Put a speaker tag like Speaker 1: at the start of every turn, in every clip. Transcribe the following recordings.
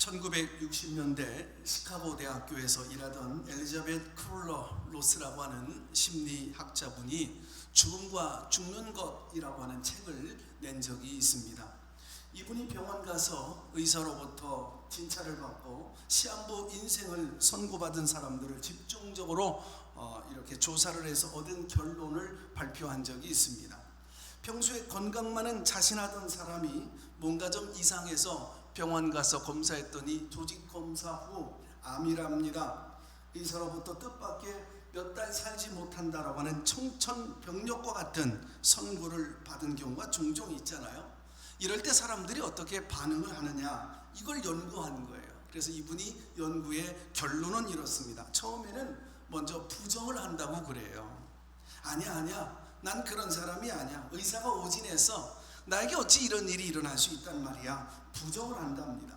Speaker 1: 1960년대 시카고 대학교에서 일하던 엘리자베트 쿨러 로스라고 하는 심리학자분이 죽음과 죽는 것이라고 하는 책을 낸 적이 있습니다. 이분이 병원 가서 의사로부터 진찰을 받고 시한부 인생을 선고받은 사람들을 집중적으로 이렇게 조사를 해서 얻은 결론을 발표한 적이 있습니다. 평소에 건강만은 자신하던 사람이 뭔가 좀 이상해서 병원 가서 검사했더니 조직 검사 후 암이랍니다. 의사로부터 뜻밖의 몇 달 살지 못한다라고 하는 청천벽력과 같은 선고를 받은 경우가 종종 있잖아요. 이럴 때 사람들이 어떻게 반응을 하느냐, 이걸 연구한 거예요. 그래서 이분이 연구의 결론은 이렇습니다. 처음에는 먼저 부정을 한다고 그래요. 아니야, 난 그런 사람이 아니야. 의사가 오진해서 나에게 어찌 이런 일이 일어날 수 있단 말이야. 부정을 한답니다.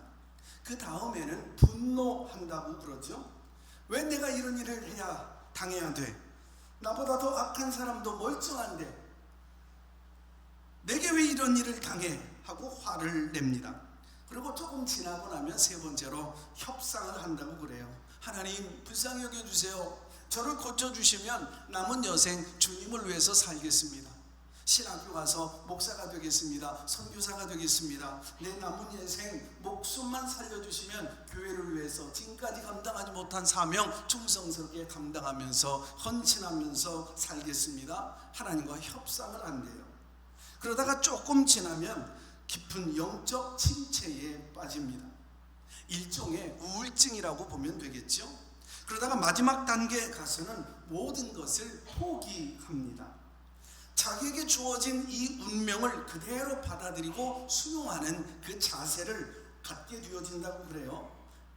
Speaker 1: 그 다음에는 분노한다고 그러죠. 왜 내가 이런 일을 당해야 돼? 나보다 더 악한 사람도 멀쩡한데 내게 왜 이런 일을 당해? 하고 화를 냅니다. 그리고 조금 지나고 나면 세 번째로 협상을 한다고 그래요. 하나님, 불쌍히 여겨주세요. 저를 고쳐주시면 남은 여생 주님을 위해서 살겠습니다. 신학교 가서 목사가 되겠습니다. 선교사가 되겠습니다. 내 남은 인생 목숨만 살려주시면 교회를 위해서 지금까지 감당하지 못한 사명 충성스럽게 감당하면서 헌신하면서 살겠습니다. 하나님과 협상을 한대요. 그러다가 조금 지나면 깊은 영적 침체에 빠집니다. 일종의 우울증이라고 보면 되겠죠. 그러다가 마지막 단계에 가서는 모든 것을 포기합니다. 자기에게 주어진 이 운명을 그대로 받아들이고 수용하는 그 자세를 갖게 되어진다고 그래요.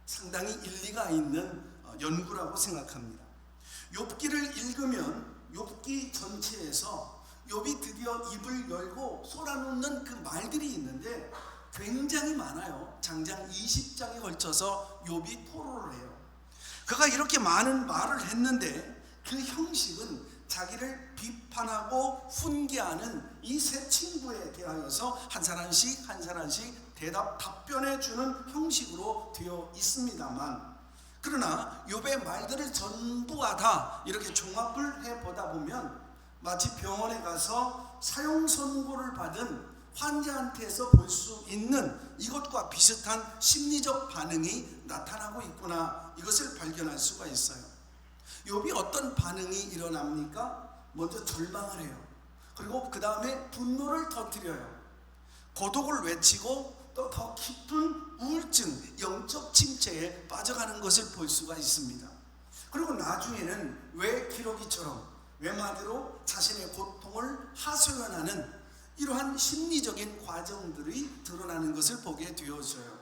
Speaker 1: 상당히 일리가 있는 연구라고 생각합니다. 욥기를 읽으면 욥기 전체에서 욥이 드디어 입을 열고 쏟아놓는 그 말들이 있는데 굉장히 많아요. 장장 20장에 걸쳐서 욥이 토로를 해요. 그가 이렇게 많은 말을 했는데 그 형식은 자기를 비판하고 훈계하는 이 세 친구에 대하여서 한 사람씩 답변해 주는 형식으로 되어 있습니다만, 그러나 욥의 말들을 전부가 다 이렇게 종합을 해보다 보면 마치 병원에 가서 사형 선고를 받은 환자한테서 볼 수 있는 이것과 비슷한 심리적 반응이 나타나고 있구나, 이것을 발견할 수가 있어요. 욥이 어떤 반응이 일어납니까? 먼저 절망을 해요. 그리고 그 다음에 분노를 터뜨려요. 고독을 외치고 또 더 깊은 우울증, 영적 침체에 빠져가는 것을 볼 수가 있습니다. 그리고 나중에는 외 기록이처럼 외마디로 자신의 고통을 하소연하는 이러한 심리적인 과정들이 드러나는 것을 보게 되어져요.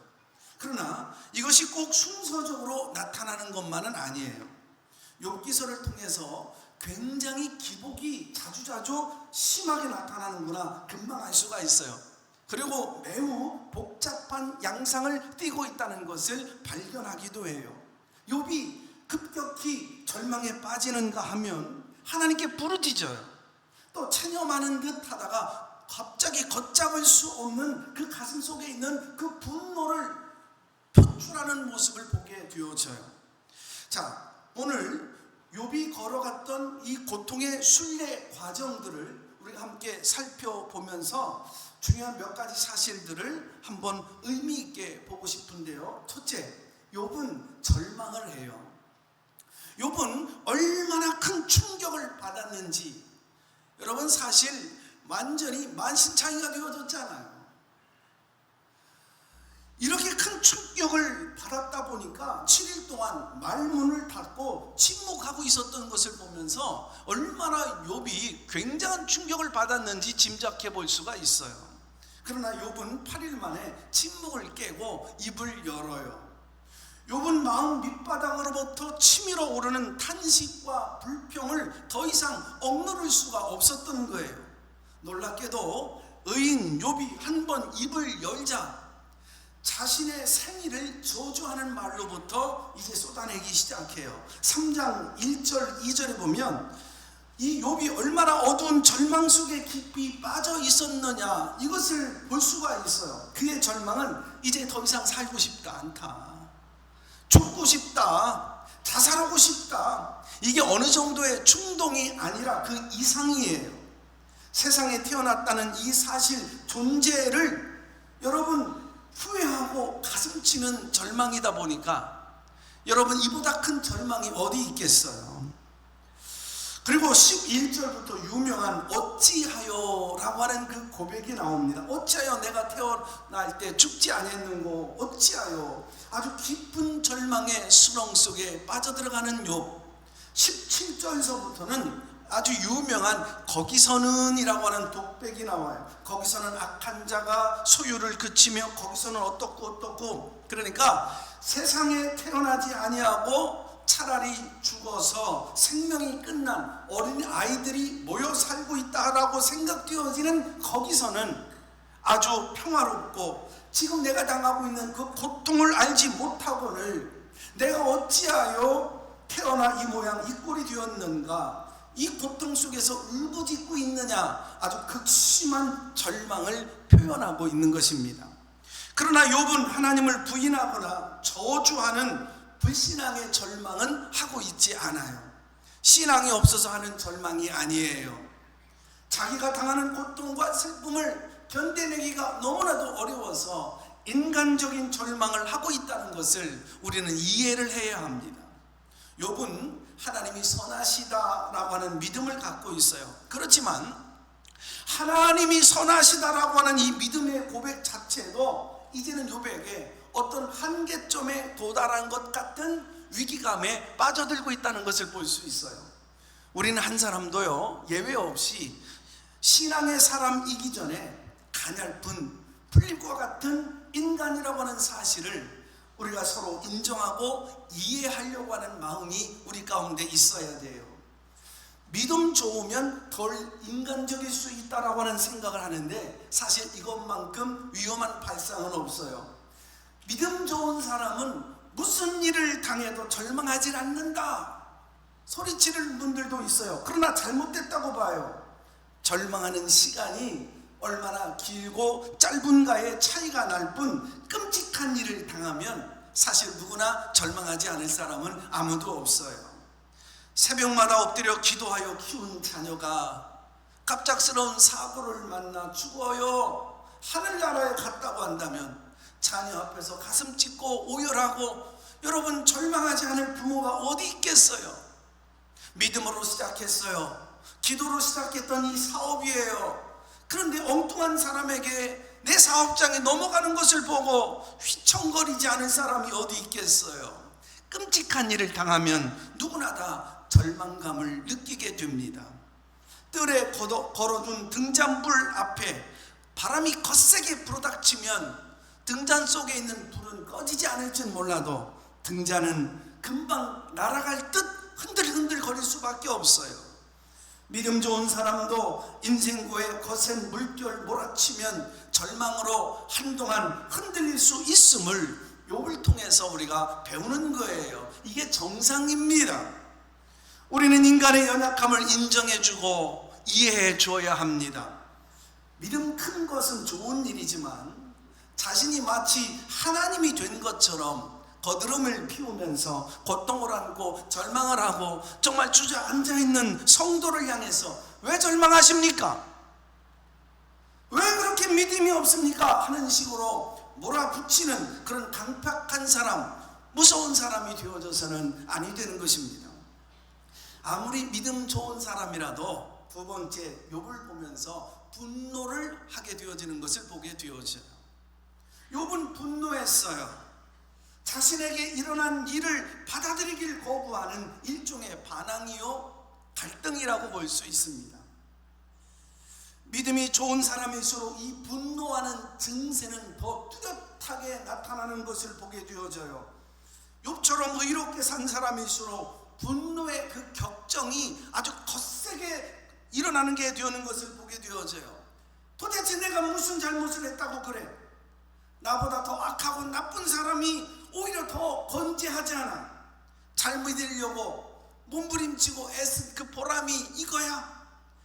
Speaker 1: 그러나 이것이 꼭 순서적으로 나타나는 것만은 아니에요. 욥기서를 통해서 굉장히 기복이 자주자주 심하게 나타나는구나 금방 알 수가 있어요. 그리고 매우 복잡한 양상을 띠고 있다는 것을 발견하기도 해요. 욥이 급격히 절망에 빠지는가 하면 하나님께 부르짖어요. 또 체념하는 듯 하다가 갑자기 걷잡을 수 없는 그 가슴 속에 있는 그 분노를 표출하는 모습을 보게 되어져요. 자, 오늘 욥이 걸어갔던 이 고통의 순례 과정들을 우리가 함께 살펴보면서 중요한 몇 가지 사실들을 한번 의미 있게 보고 싶은데요. 첫째, 욥은 절망을 해요. 욥은 얼마나 큰 충격을 받았는지, 여러분 사실 완전히 만신창이가 되어졌잖아요. 이렇게 큰 충격을 받았다 보니까 7일 동안 말문을 닫고 침묵하고 있었던 것을 보면서 얼마나 욥이 굉장한 충격을 받았는지 짐작해 볼 수가 있어요. 그러나 욥은 8일 만에 침묵을 깨고 입을 열어요. 욥은 마음 밑바닥으로부터 치밀어 오르는 탄식과 불평을 더 이상 억누를 수가 없었던 거예요. 놀랍게도 의인 욥이 한 번 입을 열자 자신의 생일을 저주하는 말로부터 이제 쏟아내기 시작해요. 3장 1절 2절에 보면 이 욥이 얼마나 어두운 절망 속에 깊이 빠져 있었느냐, 이것을 볼 수가 있어요. 그의 절망은 이제 더 이상 살고 싶다 않다, 죽고 싶다, 자살하고 싶다, 이게 어느 정도의 충동이 아니라 그 이상이에요. 세상에 태어났다는 이 사실 존재를 여러분 후회하고 가슴치는 절망이다 보니까 여러분, 이보다 큰 절망이 어디 있겠어요. 그리고 11절부터 유명한 어찌하여 라고 하는 그 고백이 나옵니다. 어찌하여 내가 태어날 때 죽지 아니했는고, 어찌하여. 아주 깊은 절망의 수렁 속에 빠져들어가는 욥. 17절서부터는 아주 유명한 거기서는 이라고 하는 독백이 나와요. 거기서는 악한 자가 소유를 그치며, 거기서는 어떻고 그러니까 세상에 태어나지 아니하고 차라리 죽어서 생명이 끝난 어린 아이들이 모여 살고 있다라고 생각되어지는 거기서는 아주 평화롭고, 지금 내가 당하고 있는 그 고통을 알지 못하고는 내가 어찌하여 태어나 이 모양 이 꼴이 되었는가, 이 고통 속에서 울부짖고 있느냐, 아주 극심한 절망을 표현하고 있는 것입니다. 그러나 욥은 하나님을 부인하거나 저주하는 불신앙의 절망은 하고 있지 않아요. 신앙이 없어서 하는 절망이 아니에요. 자기가 당하는 고통과 슬픔을 견뎌내기가 너무나도 어려워서 인간적인 절망을 하고 있다는 것을 우리는 이해를 해야 합니다. 욥은 하나님이 선하시다라고 하는 믿음을 갖고 있어요. 그렇지만 하나님이 선하시다라고 하는 이 믿음의 고백 자체도 이제는 욥에게 어떤 한계점에 도달한 것 같은 위기감에 빠져들고 있다는 것을 볼 수 있어요. 우리는 한 사람도요, 예외 없이 신앙의 사람이기 전에 가냘픈 풀립과 같은 인간이라고 하는 사실을 우리가 서로 인정하고 이해하려고 하는 마음이 우리 가운데 있어야 돼요. 믿음 좋으면 덜 인간적일 수 있다라고 하는 생각을 하는데, 사실 이것만큼 위험한 발상은 없어요. 믿음 좋은 사람은 무슨 일을 당해도 절망하지 않는다 소리치는 분들도 있어요. 그러나 잘못됐다고 봐요. 절망하는 시간이 얼마나 길고 짧은가의 차이가 날 뿐, 끔찍한 일을 당하면 사실 누구나 절망하지 않을 사람은 아무도 없어요. 새벽마다 엎드려 기도하여 키운 자녀가 갑작스러운 사고를 만나 죽어요, 하늘나라에 갔다고 한다면 자녀 앞에서 가슴 찢고 오열하고, 여러분 절망하지 않을 부모가 어디 있겠어요. 믿음으로 시작했어요. 기도로 시작했던 이 사업이에요. 그런데 엉뚱한 사람에게 내 사업장에 넘어가는 것을 보고 휘청거리지 않을 사람이 어디 있겠어요. 끔찍한 일을 당하면 누구나 다 절망감을 느끼게 됩니다. 뜰에 걸어둔 등잔불 앞에 바람이 거세게 불어닥치면 등잔 속에 있는 불은 꺼지지 않을지는 몰라도 등잔은 금방 날아갈 듯 흔들흔들 거릴 수밖에 없어요. 믿음 좋은 사람도 인생고에 거센 물결 몰아치면 절망으로 한동안 흔들릴 수 있음을 욥을 통해서 우리가 배우는 거예요. 이게 정상입니다. 우리는 인간의 연약함을 인정해주고 이해해 줘야 합니다. 믿음 큰 것은 좋은 일이지만 자신이 마치 하나님이 된 것처럼 거드름을 피우면서 고통을 안고 절망을 하고 정말 주저앉아 있는 성도를 향해서 왜 절망하십니까? 왜 그렇게 믿음이 없습니까? 하는 식으로 몰아붙이는 그런 강팍한 사람, 무서운 사람이 되어져서는 아니 되는 것입니다. 아무리 믿음 좋은 사람이라도 두 번째 욥을 보면서 분노를 하게 되어지는 것을 보게 되어져요. 욥은 분노했어요. 자신에게 일어난 일을 받아들이길 거부하는 일종의 반항이요 갈등이라고 볼 수 있습니다. 믿음이 좋은 사람일수록 이 분노하는 증세는 더 뚜렷하게 나타나는 것을 보게 되어져요. 욥처럼 의롭게 산 사람일수록 분노의 그 격정이 아주 거세게 일어나는 게 되는 것을 보게 되어져요. 도대체 내가 무슨 잘못을 했다고 그래? 나보다 더 악하고 나쁜 사람이 오히려 더 건재하지 않아? 잘 믿으려고 몸부림치고 애쓴 그 보람이 이거야.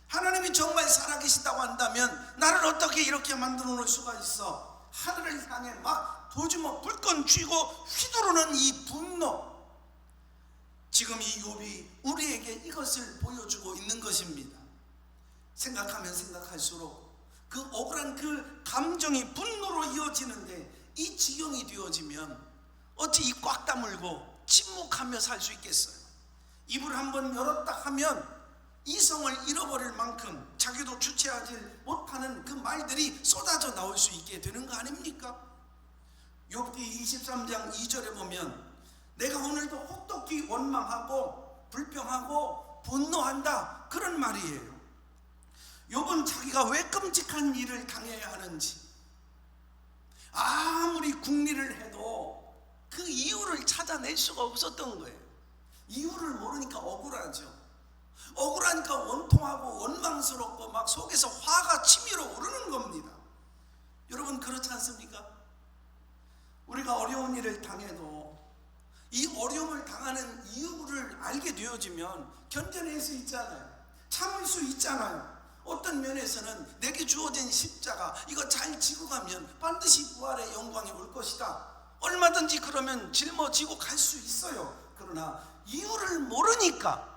Speaker 1: 하나님이 정말 살아계시다고 한다면 나를 어떻게 이렇게 만들어 놓을 수가 있어? 하늘을 향해 막 도주먹 불끈 쥐고 휘두르는 이 분노. 지금 이 욥이 우리에게 이것을 보여주고 있는 것입니다. 생각하면 생각할수록 그 억울한 그 감정이 분노로 이어지는데, 이 지경이 되어지면 어찌 입 꽉 다물고 침묵하며 살 수 있겠어요? 입을 한번 열었다 하면 이성을 잃어버릴 만큼 자기도 주체하지 못하는 그 말들이 쏟아져 나올 수 있게 되는 거 아닙니까? 욥기 23장 2절에 보면 내가 오늘도 혹독히 원망하고 불평하고 분노한다, 그런 말이에요. 욥은 자기가 왜 끔찍한 일을 당해야 하는지, 아무리 궁리를 해도 그 이유를 찾아낼 수가 없었던 거예요. 이유를 모르니까 억울하죠. 억울하니까 원통하고 원망스럽고 막 속에서 화가 치밀어 오르는 겁니다. 여러분, 그렇지 않습니까? 우리가 어려운 일을 당해도 이 어려움을 당하는 이유를 알게 되어지면 견뎌낼 수 있잖아요. 참을 수 있잖아요. 어떤 면에서는 내게 주어진 십자가, 이거 잘 지고 가면 반드시 부활의 영광이 올 것이다, 얼마든지 그러면 짊어지고 갈 수 있어요. 그러나 이유를 모르니까,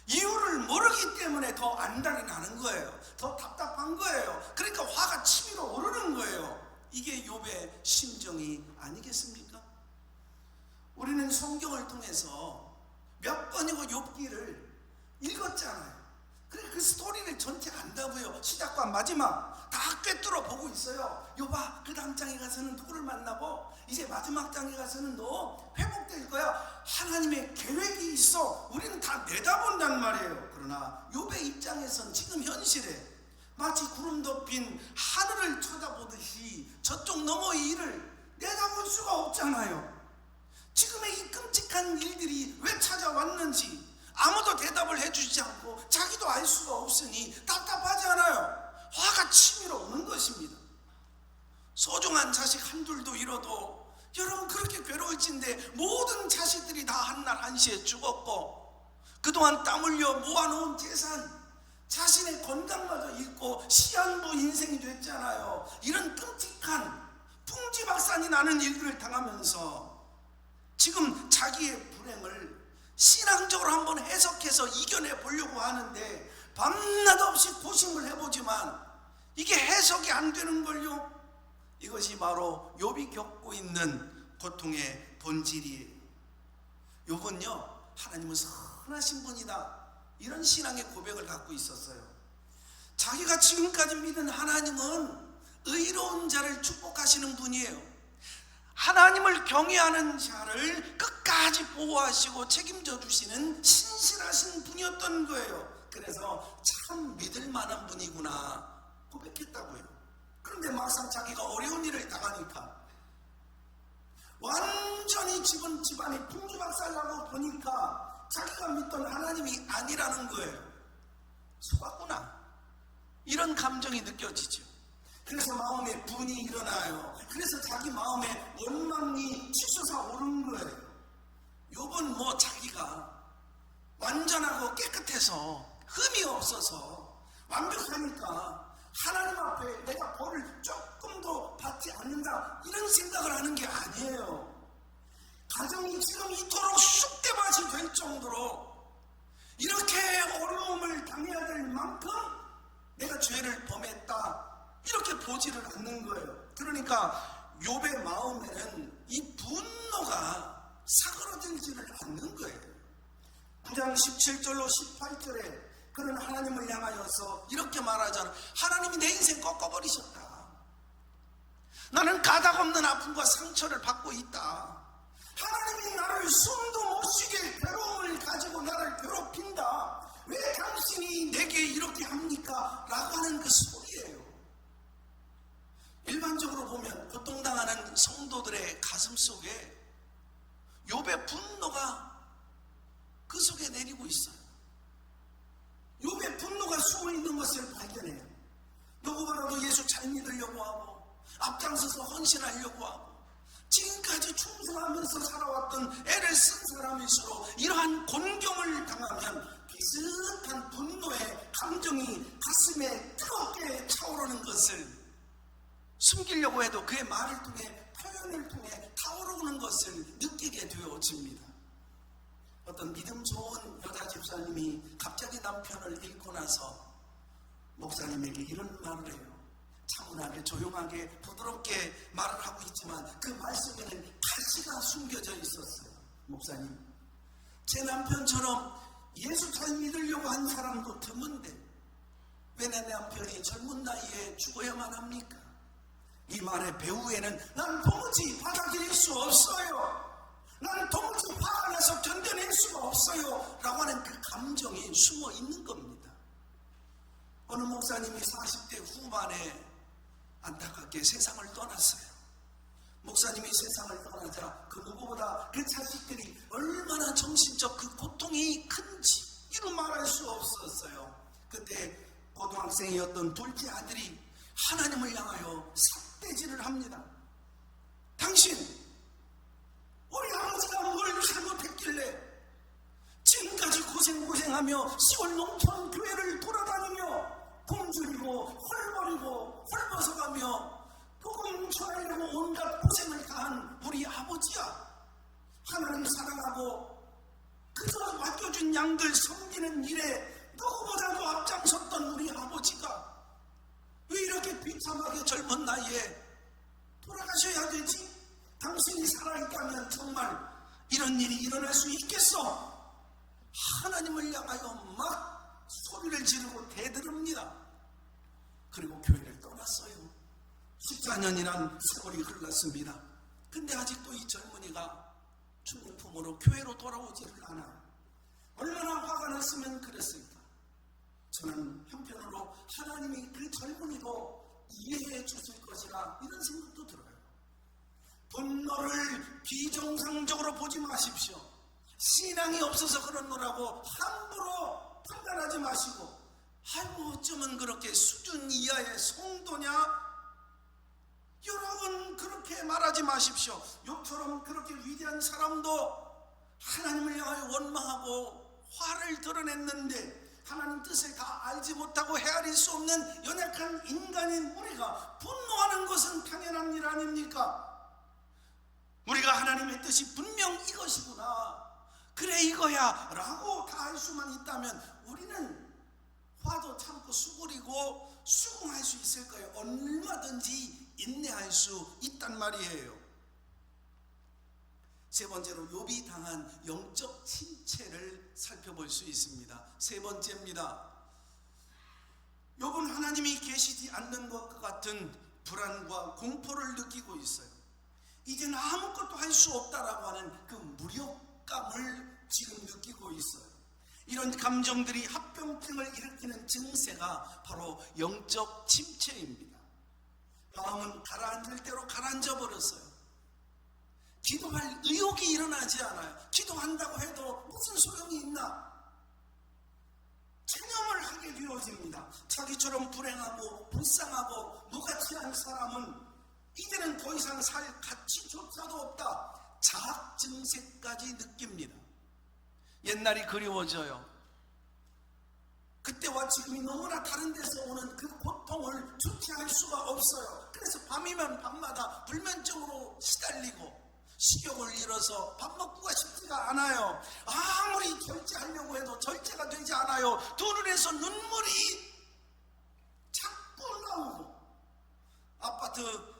Speaker 1: 이유를 모르기 때문에 더 안달이 나는 거예요. 더 답답한 거예요. 그러니까 화가 치밀어 오르는 거예요. 이게 욥의 심정이 아니겠습니까? 우리는 성경을 통해서 몇 번이고 욥기를 읽었잖아요. 그래, 그 스토리를 전체 안다고요. 시작과 마지막 다 꿰뚫어 보고 있어요. 욥아, 그 다음 장에 가서는 누구를 만나고 이제 마지막 장에 가서는 너 회복될 거야. 하나님의 계획이 있어. 우리는 다 내다본단 말이에요. 그러나 욥의 입장에선 지금 현실에 마치 구름 덮인 하늘을 쳐다보듯이 저쪽 너머의 일을 내다볼 수가 없잖아요. 지금의 이 끔찍한 일들이 왜 찾아왔는지 아무도 대답을 해주지 않고 자기도 알 수가 없으니 답답하지 않아요? 화가 치밀어 오는 것입니다. 소중한 자식 한둘도 잃어도 여러분 그렇게 괴로울진데, 모든 자식들이 다 한날 한시에 죽었고 그동안 땀 흘려 모아놓은 재산, 자신의 건강마저 잃고 시한부 인생이 됐잖아요. 이런 끔찍한 풍지박산이 나는 일들을 당하면서 지금 자기의 불행을 신앙적으로 한번 해석해서 이겨내 보려고 하는데 밤낮 없이 고심을 해보지만 이게 해석이 안 되는걸요. 이것이 바로 욥이 겪고 있는 고통의 본질이에요. 욥은요, 하나님은 선하신 분이다, 이런 신앙의 고백을 갖고 있었어요. 자기가 지금까지 믿은 하나님은 의로운 자를 축복하시는 분이에요. 하나님을 경외하는 자를 끝까지 보호하시고 책임져 주시는 신실하신 분이었던 거예요. 그래서 참 믿을 만한 분이구나 고백했다고요. 그런데 막상 자기가 어려운 일을 당하니까, 완전히 집안이 풍지박산나고 보니까 자기가 믿던 하나님이 아니라는 거예요. 속았구나, 이런 감정이 느껴지죠. 그래서 마음에 분이 일어나요. 그래서 자기 마음에 원망이 치솟아 오른 거예요. 욥은 뭐 자기가 완전하고 깨끗해서 흠이 없어서 완벽하니까 하나님 앞에 내가 벌을 조금도 받지 않는다, 이런 생각을 하는 게 아니에요. 가정이 지금 이토록 쑥대밭이 될 정도로 이렇게 어려움을 당해야 될 만큼 내가 죄를 범했다, 이렇게 보지를 않는 거예요. 그러니까 욥의 마음에는 이 분노가 사그러들지를 않는 거예요. 9장 17절로 18절에 그런 하나님을 향하여서 이렇게 말하잖아요. 하나님이 내 인생 꺾어버리셨다. 나는 가닥없는 아픔과 상처를 받고 있다. 하나님이 나를 숨도 못 쉬게 괴로움을 가지고 나를 괴롭힌다. 왜 당신이 내게 이렇게 합니까? 라고 하는 그 소리예요. 일반적으로 보면 고통당하는 성도들의 가슴 속에 욥의 분노가 그 속에 내리고 있어요. 욥의 분노가 숨어있는 것을 발견해요. 누구보다도 예수 잘 믿으려고 하고 앞장서서 헌신하려고 하고 지금까지 충성한 고생하면서 살아왔던 애를 쓴 사람일수록 이러한 곤경을 당하면 비슷한 분노의 감정이 가슴에 뜨겁게 차오르는 것을 숨기려고 해도 그의 말을 통해, 표현을 통해 타오르는 것을 느끼게 되어집니다. 어떤 믿음 좋은 여자 집사님이 갑자기 남편을 잃고 나서 목사님에게 이런 말을 해요. 차분하게, 조용하게, 부드럽게 말을 하고 있지만 그 말씀에는 가시가 숨겨져 있었어요. 목사님, 제 남편처럼 예수 잘 믿으려고 한 사람도 드문데 왜 내 남편이 젊은 나이에 죽어야만 합니까? 이 말의 배후에는 난 도무지 받아들일 수 없어요, 난 도무지 화가 나서 견뎌낼 수가 없어요 라고 하는 그 감정이 숨어 있는 겁니다. 어느 목사님이 40대 후반에 안타깝게 세상을 떠났어요. 목사님이 세상을 떠나자 그 누구보다 그 자식들이 얼마나 정신적 그 고통이 큰지 이루 말할 수 없었어요. 그때 고등학생이었던 둘째 아들이 하나님을 향하여 삿대질을 합니다. 당신, 우리 아버지가 뭘 잘못했길래 지금까지 고생하며 시골 농촌 교회를 돌아다니며 굶주리고 헐버리고 헐벗어가며 복음 전하려고 온갖 고생을 다한 우리 아버지야, 하나님 사랑하고 그저 맡겨준 양들 섬기는 일에 누구보다도 앞장섰던 우리 아버지가 왜 이렇게 비참하게 젊은 나이에 돌아가셔야 되지? 당신이 살아있다면 정말 이런 일이 일어날 수 있겠어? 하나님을 향하여 막 소리를 지르고 대들읍니다. 그리고 교회를 떠났어요. 14년이란 세월이 흘렀습니다. 근데 아직도 이 젊은이가 주님 품으로 교회로 돌아오지를 않아요. 얼마나 화가 났으면 그랬을까? 저는 한편으로 하나님이 그 젊은이도 이해해 주실 것이라 이런 생각도 들어요. 분노를 비정상적으로 보지 마십시오. 신앙이 없어서 그러노라고 함부로 판단하지 마시고, 아이고 어쩌면 그렇게 수준 이하의 성도냐? 여러분 그렇게 말하지 마십시오. 욥처럼 그렇게 위대한 사람도 하나님을 향하여 원망하고 화를 드러냈는데 하나님 뜻을 다 알지 못하고 헤아릴 수 없는 연약한 인간인 우리가 분노하는 것은 당연한 일 아닙니까? 우리가 하나님의 뜻이 분명 이것이구나, 그래 이거야 라고 다 할 수만 있다면 우리는 화도 참고 수그리고 수긍할 수 있을 거예요. 얼마든지 인내할 수 있단 말이에요. 세 번째로 욥이 당한 영적 침체를 살펴볼 수 있습니다. 세 번째입니다. 욥은 하나님이 계시지 않는 것 같은 불안과 공포를 느끼고 있어요. 이제는 아무것도 할 수 없다라고 하는 그 무력감을 지금 느끼고 있어요. 이런 감정들이 합병증을 일으키는 증세가 바로 영적 침체입니다. 마음은 가라앉을 대로 가라앉아 버렸어요. 기도할 의욕이 일어나지 않아요. 기도한다고 해도 무슨 소용이 있나? 체념을 하게 되어집니다. 자기처럼 불행하고 불쌍하고 무가치한 사람은 이제는 더 이상 살 가치조차도 없다, 자학 증세까지 느낍니다. 옛날이 그리워져요. 그때와 지금이 너무나 다른 데서 오는 그 고통을 주체할 수가 없어요. 그래서 밤이면 밤마다 불면증으로 시달리고 식욕을 잃어서 밥 먹기가 쉽지가 않아요. 아무리 절제하려고 해도 절제가 되지 않아요. 두 눈에서 눈물이 자꾸 나오고 아파트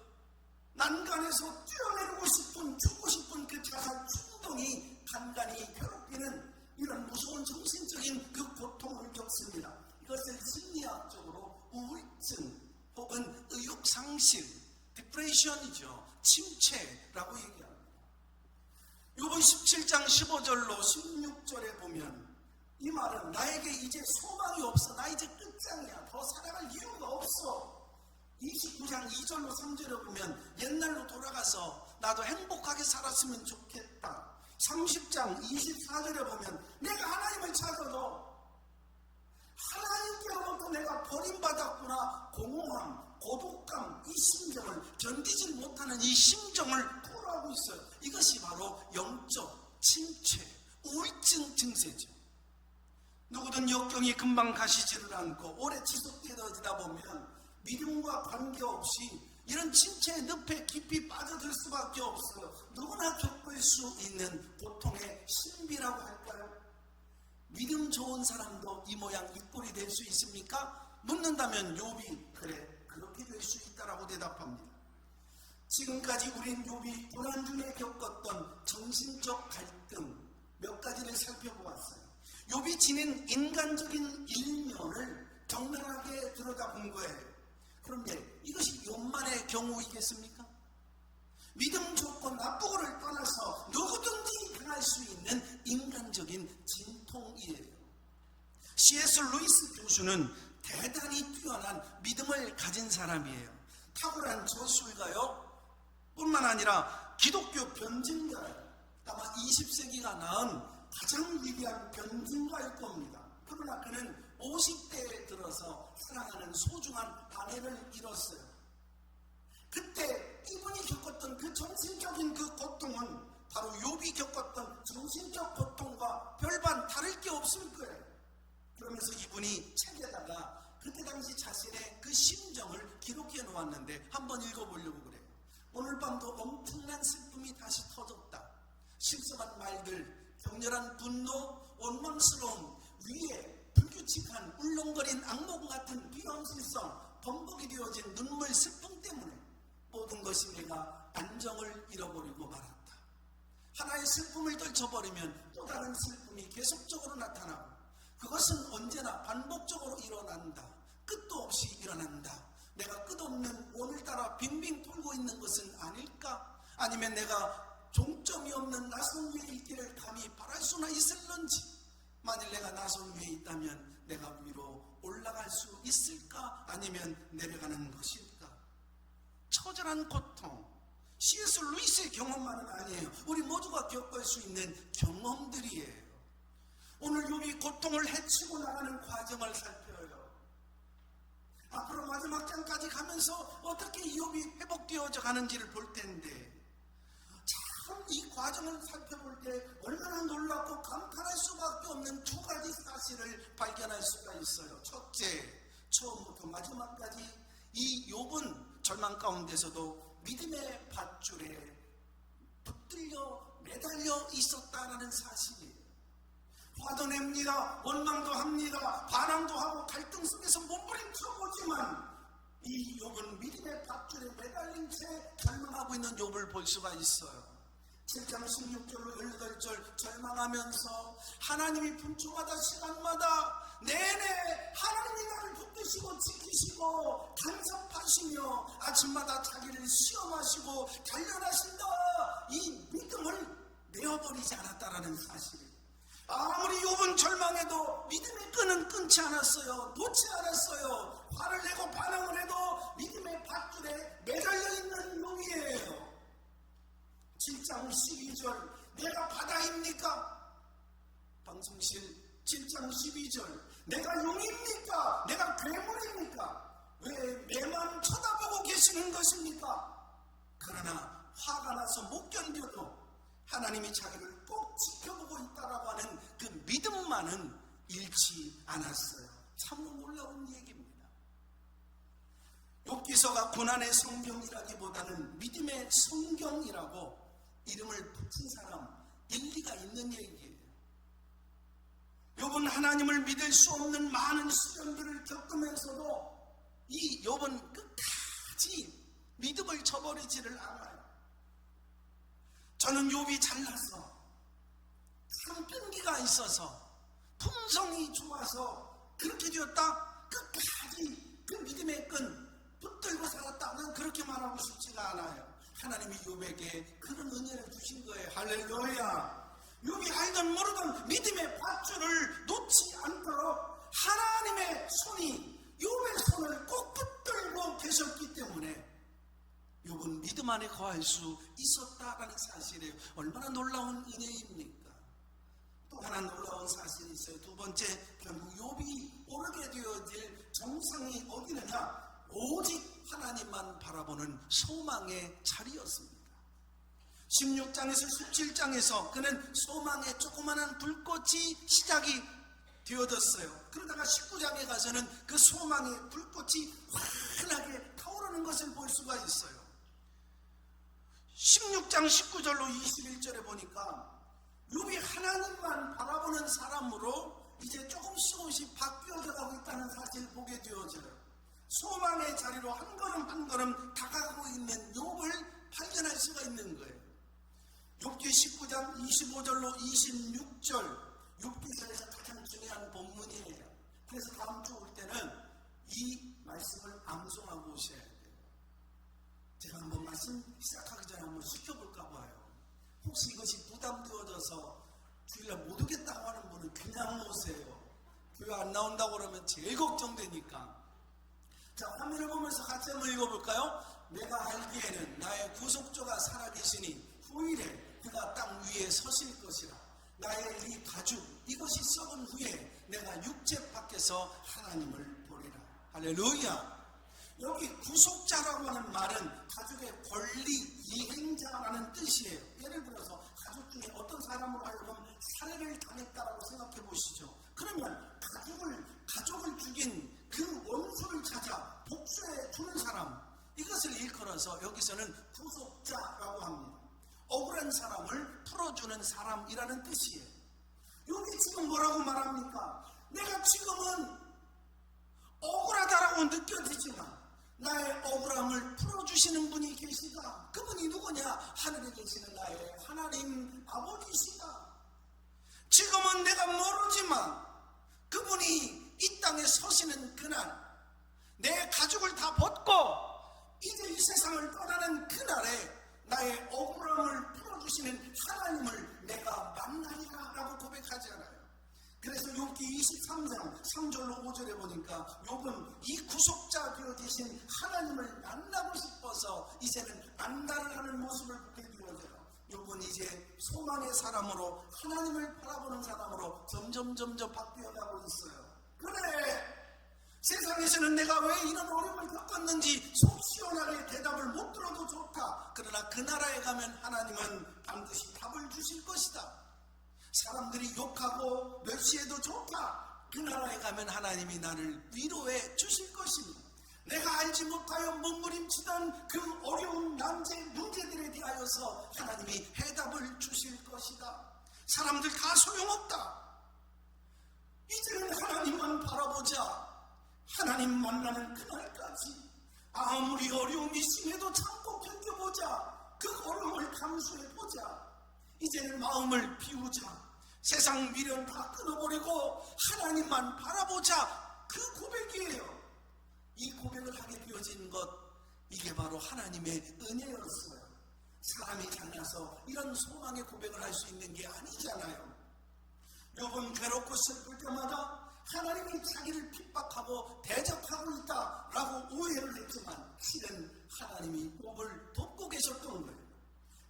Speaker 1: 난간에서 뛰어내리고 싶은, 죽고 싶은 그 자살 충동이 간간히 괴롭히는 이런 무서운 정신적인 그 고통을 겪습니다. 이것을 심리학적으로 우울증 혹은 의욕상실, 디프레션이죠. 침체라고 얘기합니다. 욥은 17장 15절로 16절에 보면 이 말은 나에게 이제 소망이 없어, 나 이제 끝장이야, 더 살아갈 이유가 없어. 29장 2절로 3절에 보면 옛날로 돌아가서 나도 행복하게 살았으면 좋겠다. 30장 24절에 보면 내가 하나님을 찾아도 하나님께로부터 내가 버림받았구나, 공허함, 고독감, 이 심정을 견디지 못하는 이 심정을 토로하고 하고 있어요. 이것이 바로 영적 침체, 우울증 증세죠. 누구든 역경이 금방 가시지를 않고 오래 지속되어지다 보면 믿음과 관계없이 이런 침체의 늪에 깊이 빠져들 수밖에 없어요. 누구나 겪을 수 있는 고통의 신비라고 할까요? 믿음 좋은 사람도 이 모양 이 꼴이 될 수 있습니까? 묻는다면 욥이 그래 그렇게 될 수 있다라고 대답합니다. 지금까지 우린 욥이 고난 중에 겪었던 정신적 갈등 몇 가지를 살펴보았어요. 욥이 지닌 인간적인 일면을 적나라하게 들여다본 거예요. 그런데 이것이 욥만의 경우이겠습니까? 믿음 좋고 나쁘고를 떠나서 누구든지 당할 수 있는 인간적인 진통이에요. C.S. 루이스 교수는 대단히 뛰어난 믿음을 가진 사람이에요. 탁월한 저술가요 뿐만 아니라 기독교 변증가예요. 아마 20세기가 낳은 가장 위대한 변증가일 겁니다. 그러나 그는 50대에 들어서 사랑하는 소중한 아내를 잃었어요. 그때 이분이 겪었던 그 정신적인 그 고통은 바로 욥이 겪었던 정신적 고통과 별반 다를 게 없을 거예요. 그러면서 이분이 책에다가 그때 당시 자신의 그 심정을 기록해 놓았는데 한번 읽어보려고 그래요. 오늘 밤도 엄청난 슬픔이 다시 터졌다. 심성한 말들, 격렬한 분노, 원망스러움, 위에 불규칙한 울렁거린 악몽 같은 비현실성, 번복이 되어진 눈물, 슬픔 때문에 모든 것이 내가 안정을 잃어버리고 말았다. 하나의 슬픔을 떨쳐버리면 또 다른 슬픔이 계속적으로 나타나고 그것은 언제나 반복적으로 일어난다. 끝도 없이 일어난다. 내가 끝없는 원을 따라 빙빙 돌고 있는 것은 아닐까? 아니면 내가 종점이 없는 나선 위에 있기를 감히 바랄 수나 있을런지, 만일 내가 나선 위에 있다면 내가 위로 올라갈 수 있을까? 아니면 내려가는 것일까? 처절한 고통, C.S. 루이스의 경험만은 아니에요. 우리 모두가 겪을 수 있는 경험들이에요. 오늘 욥이 고통을 헤치고 나가는 과정을 살펴요. 앞으로 마지막 장까지 가면서 어떻게 욥이 회복되어져 가는지를 볼 텐데, 참 이 과정을 살펴볼 때 얼마나 놀랍고 감탄할 수밖에 없는 두 가지 사실을 발견할 수가 있어요. 첫째, 처음부터 마지막까지 이 욥은 절망 가운데서도 믿음의 밧줄에 붙들려 매달려 있었다라는 사실이에요. 화도 냅니다. 원망도 합니다. 반항도 하고 갈등 속에서 몸부림쳐 보지만 이 욥은 믿음의 밧줄에 매달린 채 절망하고 있는 욥을 볼 수가 있어요. 7장 16절로 18절 절망하면서 하나님이 분초마다 시간마다 내내 하나님이 나를 붙드시고 지키시고 간섭하시며 아침마다 자기를 시험하시고 단련하신다. 이 믿음을 내어버리지 않았다라는 사실이에요. 아무리 욥은 절망해도 믿음의 끈은 끊지 않았어요. 놓지 않았어요. 화를 내고 반항을 해도 믿음의 밧줄에 매달려 있는 욥이에요. 7장 12절 내가 바다입니까? 방송실 7장 12절 내가 용입니까? 내가 괴물입니까? 왜 내만 쳐다보고 계시는 것입니까? 그러나 화가 나서 못 견뎌도 하나님이 자기를 꼭 지켜보고 있다라고 하는 그 믿음만은 잃지 않았어요. 참으로 놀라운 얘기입니다. 욥기서가 고난의 성경이라기보다는 믿음의 성경이라고 이름을 붙인 사람 일리가 있는 얘기예요. 욥은 하나님을 믿을 수 없는 많은 시련들을 겪으면서도 이 욥은 끝까지 믿음을 저버리지를 않아요. 저는 욥이 잘나서 상병기가 있어서 품성이 좋아서 그렇게 되었다 끝까지 그 믿음의 끈 붙들고 살았다. 난 그렇게 말하고 싶지가 않아요. 하나님이 욥에게 그런 은혜를 주신 거예요. 할렐루야. 욥이 알던 모르던 믿음의 밧줄을 놓지 않도록 하나님의 손이 욥의 손을 꼭 붙들고 계셨기 때문에 욥은 믿음 안에 거할 수 있었다라는 사실이에요. 얼마나 놀라운 은혜입니까? 또 하나 놀라운 사실이 있어요. 두 번째, 결국 욥이 오르게 되어질 정상이 어디느냐? 오직 하나님만 바라보는 소망의 자리였습니다. 16장에서 17장에서 그는 소망의 조그마한 불꽃이 시작이 되어졌어요. 그러다가 19장에 가서는 그 소망의 불꽃이 환하게 타오르는 것을 볼 수가 있어요. 16장 19절로 21절에 보니까 욥이 하나님만 바라보는 사람으로 이제 조금씩 바뀌어져 가고 있다는 사실을 보게 되어져요. 소망의 자리로 한 걸음 한 걸음 다가가고 있는 욥을 발견할 수가 있는 거예요. 욥기 19장 25절로 26절, 욥기서에서 가장 중요한 본문이에요. 그래서 다음 주 올 때는 이 말씀을 암송하고 오셔야 돼요. 제가 한번 말씀 시작하기 전에 한번 시켜볼까 봐요. 혹시 이것이 부담되어져서 주일날 못 오겠다고 하는 분은 그냥 오세요. 교회 안 나온다고 그러면 제일 걱정되니까. 자, 화면을 보면서 같이 한번 읽어볼까요? 내가 알기에는 나의 구속주가 살아계시니 후일에 그가 땅 위에 서실 것이라. 나의 이 가죽 이것이 썩은 후에 내가 육체 밖에서 하나님을 보리라. 할렐루야. 여기 구속자라고 하는 말은 가족의 권리 이행자라는 뜻이에요. 예를 들어서 가족 중에 어떤 사람으로 하여금 살해를 당했다라고 생각해 보시죠. 그러면 가족을 죽인 그 원수를 찾아 복수해 주는 사람, 이것을 일컬어서 여기서는 구속자라고 합니다. 억울한 사람을 풀어주는 사람이라는 뜻이에요. 여기 지금 뭐라고 말합니까? 내가 지금은 억울하다라고 느껴지지만 나의 억울함을 풀어주시는 분이 계시다. 그분이 누구냐? 하늘에 계시는 나의 하나님 아버지시다. 지금은 내가 모르지만 그분이 이 땅에 서시는 그날, 내 가죽을 다 벗고 이제 이 세상을 떠나는 그날에 나의 억울함을 풀어주시는 하나님을 내가 만나리라 라고 고백하잖아요. 그래서 욥기 23장 3절로 5절에 보니까 욥은 이 구속자 되어 계신 하나님을 만나고 싶어서 이제는 안달을 하는 모습을 보게 되어져요. 욥은 이제 소망의 사람으로, 하나님을 바라보는 사람으로 점점 바뀌어가고 있어요. 그래, 세상에서는 내가 왜 이런 어려움을 겪었는지 속 시원하게 대답을 못 들어도 좋다. 그러나 그 나라에 가면 하나님은 반드시 답을 주실 것이다. 사람들이 욕하고 멸시해도 좋다. 그 나라에 가면 하나님이 나를 위로해 주실 것입니다. 내가 알지 못하여 몸부림치던 그 어려운 문제들에 대하여서 하나님이 해답을 주실 것이다. 사람들 다 소용없다. 이제는 하나님만 바라보자. 하나님 만나는 그날까지 아무리 어려움이 심해도 참고 견뎌보자. 그 어려움을 감수해보자. 이제는 마음을 비우자. 세상 미련 다 끊어버리고 하나님만 바라보자. 그 고백이에요. 이 고백을 하게 되어진 것, 이게 바로 하나님의 은혜였어요. 사람이 잘나서 이런 소망의 고백을 할 수 있는 게 아니잖아요. 욥은 괴롭고 슬플 때마다 하나님이 자기를 핍박하고 대적하고 있다라고 오해를 했지만 실은 하나님이 욥을 돕고 계셨던 거예요.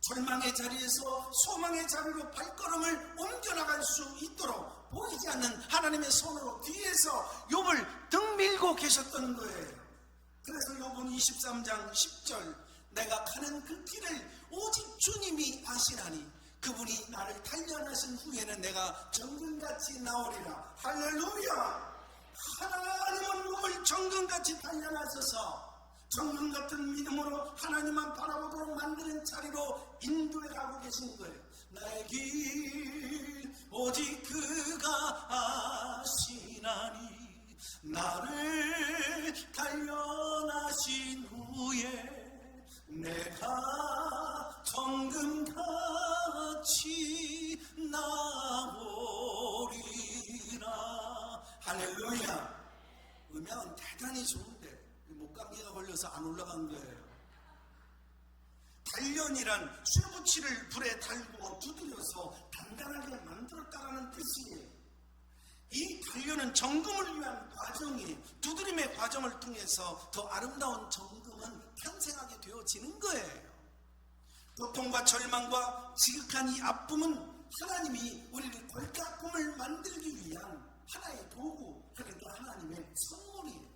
Speaker 1: 절망의 자리에서 소망의 자리로 발걸음을 옮겨나갈 수 있도록 보이지 않는 하나님의 손으로 뒤에서 욥을 등 밀고 계셨던 거예요. 그래서 욥은 23장 10절 내가 가는 그 길을 오직 주님이 아시나니 그분이 나를 단련하신 후에는 내가 정금같이 나오리라. 할렐루야. 하나님은 욥을 정금같이 단련하셔서 정금 같은 믿음으로 하나님만 바라보도록 만드는 자리로 인도해 가고 계신 거예요. 나의 길 오직 그가 아시나니 나를 단련하신 후에 내가 정금같이 나오리라. 할렐루야. 음향은 대단히 좋은데 목감기가 걸려서 안 올라간 거예요. 단련이란 쇠붙이를 불에 달고 두드려서 단단하게 만들었다라는 뜻이에요. 이 단련은 정금을 위한 과정이, 두드림의 과정을 통해서 더 아름다운 정금은 탄생하게 되어지는 거예요. 고통과 절망과 지극한 이 아픔은 하나님이 우리를 걸작품을 만들기 위한 하나의 도구, 그러니까 하나님의 선물이에요.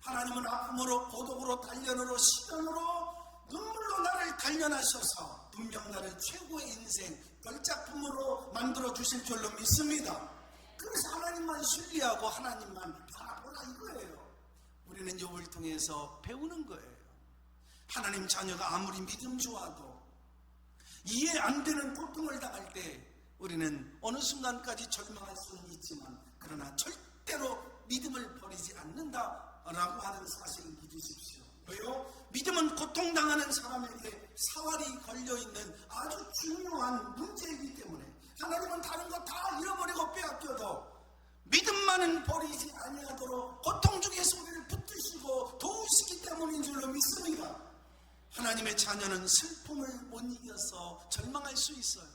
Speaker 1: 하나님은 아픔으로, 고독으로, 단련으로, 시련으로, 눈물로 나를 단련하셔서 분명 나를 최고의 인생 걸작품으로 만들어 주실 줄로 믿습니다. 그래서 하나님만 신뢰하고 하나님만 바라보라 이거예요. 우리는 욥을 통해서 배우는 거예요. 하나님 자녀가 아무리 믿음 좋아도 이해 안 되는 고통을 당할 때 우리는 어느 순간까지 절망할 수는 있지만 그러나 절대로 믿음을 버리지 않는다라고 하는 사실을 믿으십시오. 왜요? 믿음은 고통당하는 사람에게 사활이 걸려있는 아주 중요한 문제이기 때문에 하나님은 다른 거 다 잃어버리고 빼앗겨도 믿음만은 버리지 아니하도록 고통 중에서 우리를 붙드시고 도우시기 때문인 줄로 믿습니다. 하나님의 자녀는 슬픔을 못 이겨서 절망할 수 있어요.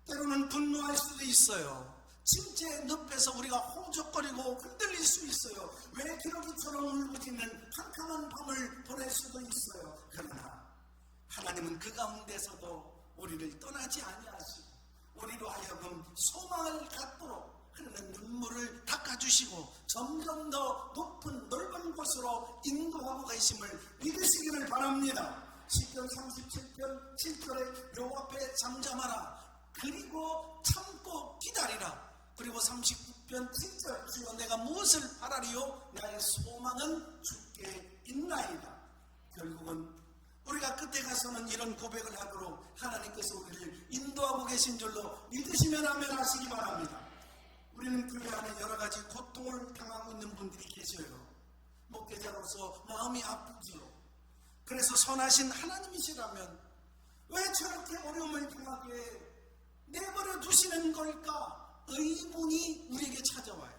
Speaker 1: 때로는 분노할 수도 있어요. 침체의 늪에서 우리가 호적거리고 흔들릴 수 있어요. 왜 기러기처럼 울부짖는 캄캄한 밤을 보낼 수도 있어요. 그러나 하나님은 그 가운데서도 우리를 떠나지 아니하시고 우리로 하여금 소망을 갖도록 흐르는 눈물을 닦아주시고 점점 더 높은 넓은 곳으로 인도하고 계심을 믿으시기를 바랍니다. 시편 37편 7절에 요 앞에 잠잠하라 그리고 참고 기다리라. 그리고 39편 7절 주여 내가 무엇을 바라리요 나의 소망은 주께 있나이다. 결국은 우리가 끝에 가서는 이런 고백을 하도록 하나님께서 우리를 인도하고 계신 줄로 믿으시면 아멘 하시기 바랍니다. 우리는 교회 안에 여러 가지 고통을 당하고 있는 분들이 계셔요. 목회자로서 마음이 아프지요. 그래서 선하신 하나님이시라면 왜 저렇게 어려움을 당하게 내버려 두시는 걸까? 의문이 우리에게 찾아와요.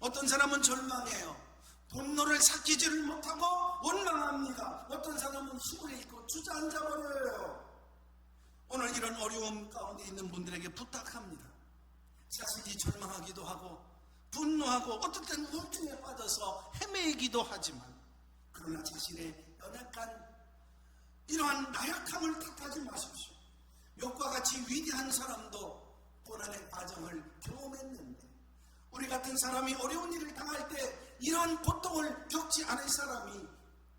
Speaker 1: 어떤 사람은 절망해요. 분노를 삭히지를 못하고 원망합니다. 어떤 사람은 힘을 잃고 주저앉아버려요. 오늘 이런 어려움 가운데 있는 분들에게 부탁합니다. 자신이 절망하기도 하고 분노하고 어떨 때는 우울증에 빠져서 헤매이기도 하지만 그러나 자신의 연약한 이러한 나약함을 탓하지 마십시오. 욥과 같이 위대한 사람도 고난의 과정을 경험했는데 우리 같은 사람이 어려운 일을 당할 때 이런 고통을 겪지 않을 사람이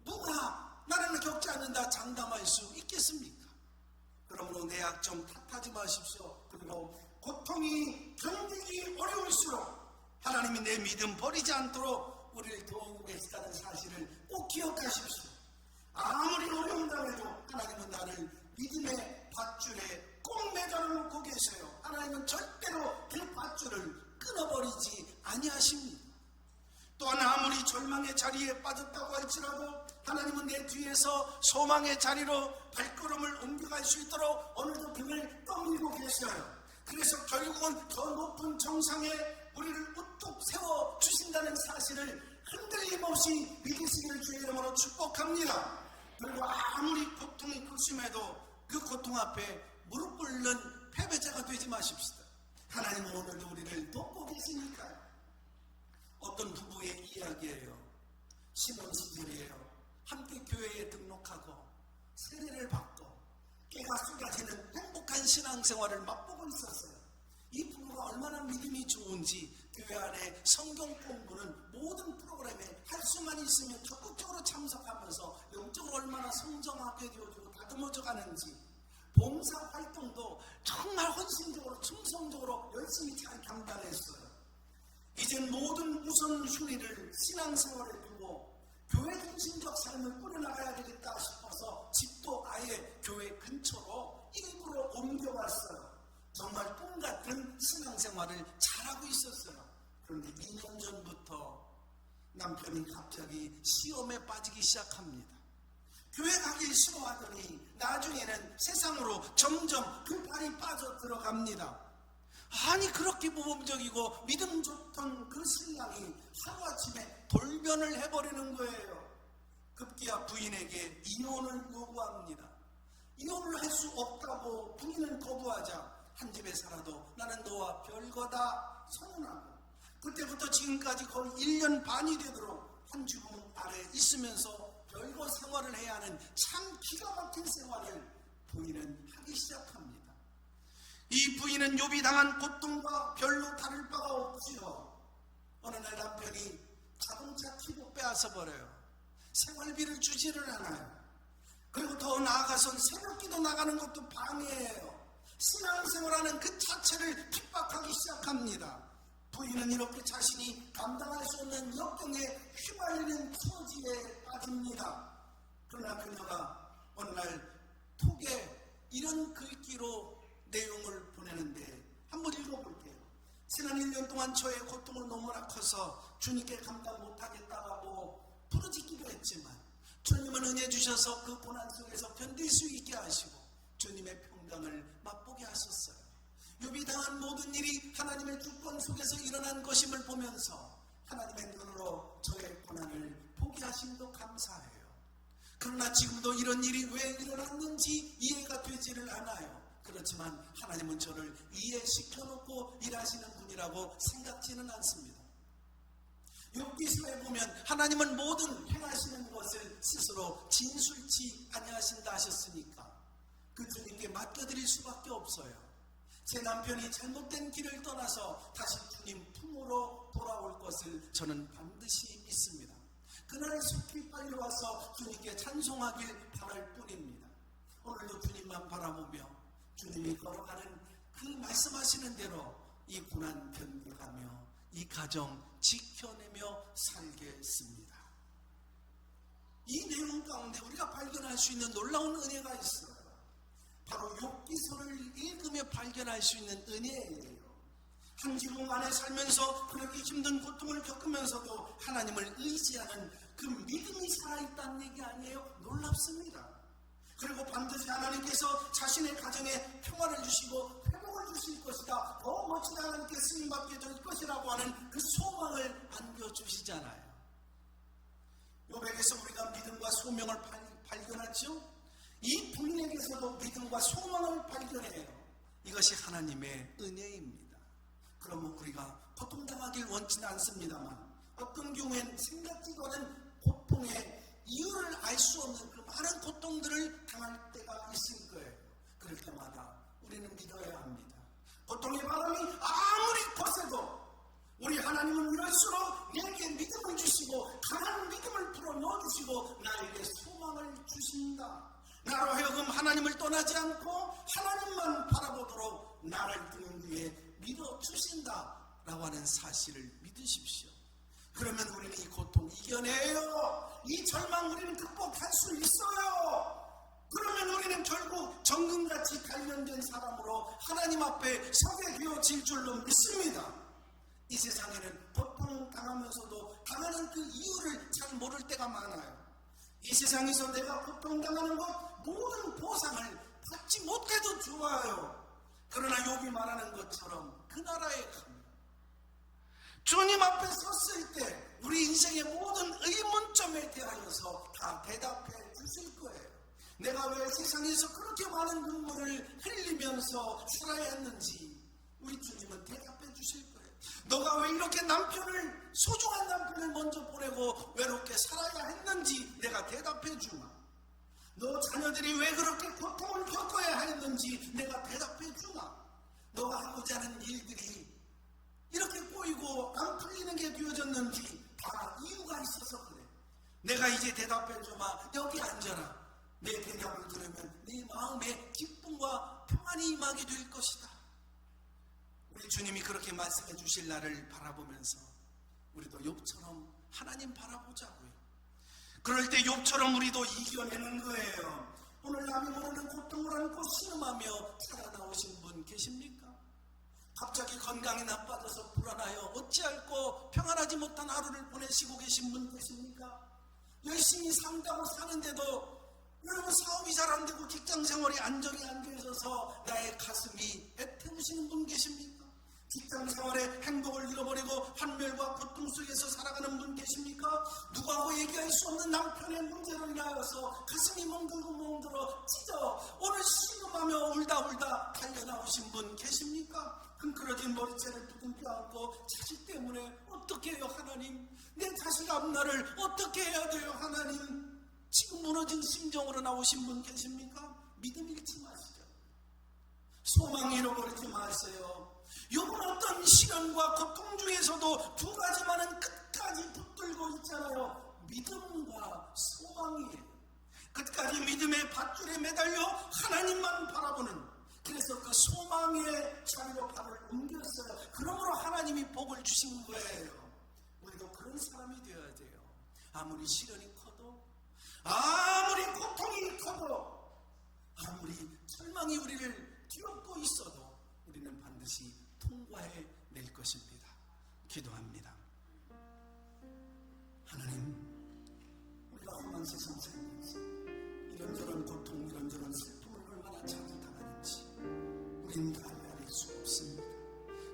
Speaker 1: 누가 나는 겪지 않는다 장담할 수 있겠습니까? 그러므로 내 약점 탓하지 마십시오. 그리고 고통이 견디기 어려울수록 하나님이 내 믿음 버리지 않도록 우리를 도우고 계시다는 사실을 꼭 기억하십시오. 아무리 어려운 당해도 하나님은 나를 믿음의 밧줄에 꼭 매달아 놓고 계세요. 하나님은 절대로 그 밧줄을 끊어버리지 아니하십니다. 또한 아무리 절망의 자리에 빠졌다고 할지라도 하나님은 내 뒤에서 소망의 자리로 발걸음을 옮겨갈 수 있도록 오늘도 등을 떠밀고 계셔요. 그래서 결국은 더 높은 정상에 우리를 우뚝 세워주신다는 사실을 흔들림 없이 믿으시기를 주의 이름으로 축복합니다. 그리고 아무리 고통이 크심에도 그 고통 앞에 무릎 꿇는 패배자가 되지 마십시다. 하나님은 오늘도 우리를 돕고 계시니까요. 어떤 부부의 이야기예요. 신혼 시절이에요. 함께 교회에 등록하고 세례를 받고 깨가 쏟아지는 행복한 신앙생활을 맛보고 있었어요. 이 부부가 얼마나 믿음이 좋은지 교회 안에 성경 공부는 모든 프로그램에 할 수만 있으면 적극적으로 참석하면서 영적으로 얼마나 성장하게 되어지고 다듬어져 가는지 봉사 활동도 정말 헌신적으로 충성적으로 열심히 잘 감당했어요. 이젠 모든 우선순위를 신앙생활에 두고 교회 중심적 삶을 꾸려나가야 되겠다 싶어서 집도 아예 교회 근처로 일부러 옮겨왔어요. 정말 꿈같은 신앙생활을 잘하고 있었어요. 그런데 2년 전부터 남편이 갑자기 시험에 빠지기 시작합니다. 교회 가기 싫어하더니 나중에는 세상으로 점점 그 발이 빠져 들어갑니다. 아니 그렇게 모범적이고 믿음 좋던 그 신랑이 하루아침에 돌변을 해버리는 거예요. 급기야 부인에게 이혼을 요구합니다. 이혼을 할 수 없다고 부인은 거부하자 한 집에 살아도 나는 너와 별거다 선언하고 그때부터 지금까지 거의 1년 반이 되도록 한 주문 아래 있으면서 별거 생활을 해야 하는 참 기가 막힌 생활을 부인은 하기 시작합니다. 이 부인은 욥이 당한 고통과 별로 다를 바가 없지요. 어느 날 남편이 자동차 키고 빼앗아 버려요. 생활비를 주지를 않아요. 그리고 더 나아가선 새벽기도 나가는 것도 방해예요. 신앙생활하는 그 자체를 핍박하기 시작합니다. 부인은 이렇게 자신이 감당할 수 없는 역경에 휘말리는 처지에 빠집니다. 그러나 그녀가 어느 날 톡에 이런 글귀로 내용을 보내는데 한번 읽어볼게요. 지난 1년 동안 저의 고통은 너무나 커서 주님께 감당 못하겠다고 부르짖기도 했지만 주님은 은혜 주셔서 그 고난 속에서 견딜 수 있게 하시고 주님의 평강을 맛보게 하셨어요. 욥이 당한 모든 일이 하나님의 주권 속에서 일어난 것임을 보면서 하나님의 눈으로 저의 고난을 보게 하심도 감사해요. 그러나 지금도 이런 일이 왜 일어났는지 이해가 되지를 않아요. 그렇지만 하나님은 저를 이해시켜놓고 일하시는 분이라고 생각지는 않습니다. 욥기서에 보면 하나님은 모든 행하시는 것을 스스로 진술치 아니하신다 하셨으니까 그 주님께 맡겨드릴 수밖에 없어요. 제 남편이 잘못된 길을 떠나서 다시 주님 품으로 돌아올 것을 저는 반드시 믿습니다. 그날 속히 빨리 와서 주님께 찬송하길 바랄 뿐입니다. 오늘도 주님만 바라보며 주님이 걸어가는 그 말씀하시는 대로 이 고난 견뎌가며 이 가정 지켜내며 살겠습니다. 이 내용 가운데 우리가 발견할 수 있는 놀라운 은혜가 있어요. 바로 욥기서를 읽으며 발견할 수 있는 은혜예요. 한 지붕 안에 살면서 그렇게 힘든 고통을 겪으면서도 하나님을 의지하는 그 믿음이 살아있다는 얘기 아니에요? 놀랍습니다. 그리고 반드시 하나님께서 자신의 가정에 평화를 주시고 회복을 주실 것이다. 더 멋진 하나님께 쓰임받게 될 것이라고 하는 그 소망을 안겨주시잖아요. 욥에게서 우리가 믿음과 소명을 발견하죠. 이 부인에게서도 믿음과 소망을 발견해요. 이것이 하나님의 은혜입니다. 그러면 우리가 고통당하길 원치는 않습니다만 어떤 경우엔 생각지도 않은 고통의 이유를 알 수 없는 그 많은 고통들을 당할 때가 있을 거예요. 그럴 때마다 우리는 믿어야 합니다. 고통의 바람이 아무리 거세도 우리 하나님은 이럴수록 내게 믿음을 주시고 강한 믿음을 불어넣어주시고 나에게 소망을 주신다. 나로 하여금 하나님을 떠나지 않고 하나님만 바라보도록 나를 등 위에 밀어주신다 라고 하는 사실을 믿으십시오. 그러면 우리는 이 고통 이겨내요. 이 절망 우리는 극복할 수 있어요. 그러면 우리는 결국 정금같이 단련된 사람으로 하나님 앞에 서게 되어질 줄로 믿습니다. 이 세상에는 고통 당하면서도 당하는 그 이유를 잘 모를 때가 많아요. 이 세상에서 내가 고통당하는 것 모든 보상을 받지 못해도 좋아요. 그러나 욥이 말하는 것처럼 그 나라에 가면 주님 앞에 섰을 때 우리 인생의 모든 의문점에 대하여서 다 대답해 주실 거예요. 내가 왜 세상에서 그렇게 많은 눈물을 흘리면서 살아야 했는지 우리 주님은 대답해 주실 거예요. 너가 왜 이렇게 남편을 소중한 남편을 먼저 보내고 외롭게 살아야 했는지 내가 대답해 주마. 너 자녀들이 왜 그렇게 고통을 겪어야 했는지 내가 대답해 주마. 너가 하고자 하는 일들이 이렇게 꼬이고 안 풀리는 게 되어졌는지 다 이유가 있어서 그래. 내가 이제 대답해 주마. 여기 앉아라. 내 대답을 들으면 네 마음에 기쁨과 평안이 임하게 될 것이다. 우리 주님이 그렇게 말씀해 주실 날을 바라보면서 우리도 욥처럼 하나님 바라보자고요. 그럴 때 욥처럼 우리도 이겨내는 거예요. 오늘 남이 모르는 고통을 안고 신음하며 살아나오신 분 계십니까? 갑자기 건강이 나빠져서 불안하여 어찌할꼬 평안하지 못한 하루를 보내시고 계신 분 계십니까? 열심히 산다고 사는데도 여러분 사업이 잘 안 되고 직장생활이 안정이 안 되어서 나의 가슴이 애태우시는 분 계십니까? 직장생활에 행복을 잃어버리고 환멸과 고통 속에서 살아가는 분 계십니까? 누구하고 얘기할 수 없는 남편의 문제로 인하여서 가슴이 멍들고 찢어 오늘 신음하며 울다 달려나오신 분 계십니까? 흥그러진 머리채를 두둥겨 안고 자식 때문에 어떻게 해요 하나님? 내 자식 앞날을 어떻게 해야 돼요 하나님? 지금 무너진 심정으로 나오신 분 계십니까? 믿음 잃지 마시죠. 소망 잃어버리지 마세요. 욥은 어떤 시련과 고통 중에서도 두 가지만은 끝까지 붙들고 있잖아요. 믿음과 소망이에요. 끝까지 믿음의 밧줄에 매달려 하나님만 바라보는, 그래서 그 소망의 자리로 발을 옮겼어요. 그러므로 하나님이 복을 주신 거예요. 우리도 그런 사람이 되어야 돼요. 아무리 시련이 커도, 아무리 고통이 커도, 아무리 절망이 우리를 뒤엎고 있어도 우리는 반드시 통과해낼 것입니다. 기도합니다. 하나님, 우리가 험한 세상 살면서 이런저런 고통, 이런저런 슬픔을 얼마나 자주 당하는지 우리는 다 헤아릴 수 없습니다.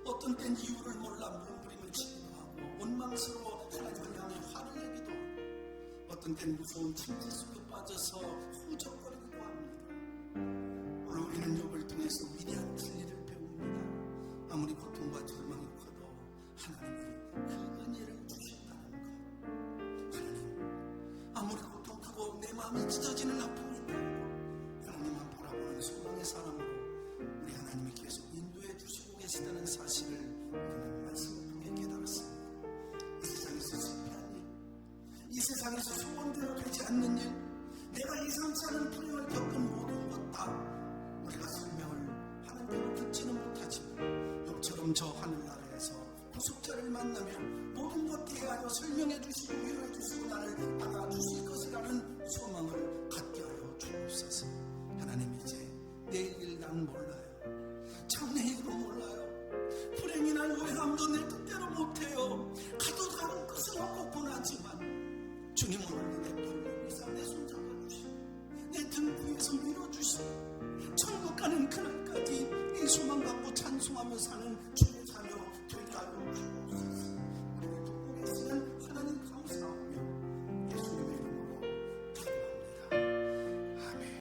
Speaker 1: 어떤 땐 이유를 몰라 몸부림을 치기도 하고 원망스러워 하나님을 향해 화를 내기도 하고, 어떤 땐 무서운 침체 속에 빠져서 후적거리기도 합니다. 오늘 우리는 욥을 통해서 위대한 진리를 배웁니다. 아무리 고통과 절망이 커도 하나님이 그 은혜를 주셨다는 것. 하나님, 아무리 고통하고 내 마음이 찢어지는 아픔이 있다고 하나님만 바라보는 소망의 사람으로 우리 하나님이 계속 인도해 주시고 계시다는 사실을 우리는 말씀을 통해 깨달았습니다. 이 세상에서 실패한 일, 이 세상에서 소원대로 되지 않는 일, 내가 예상치 않은 불행을 겪은 모든 것 다 우리가 설명을 하는 대로 듣지는 못하지만 욥처럼 저 하늘나라에서 구속자를 만나면 모든 것 대하여 설명해 주시고 위로해 주시고 나를 안아주실 것이라는 소망을 갖게 하여 주옵소서. 하나님, 이제 내일 난 몰라요. 장래일도 몰라요. 불행이 날 외함도 내 뜻대로 못해요. 가도 다른 끝은 없고 고나지만 주님, 오늘 내 팔을 위사 내 손잡아주시고 내 등 위에서 밀어주시고 천국 가는 그날까지 이 소망 갖고 찬송하며 사는 주님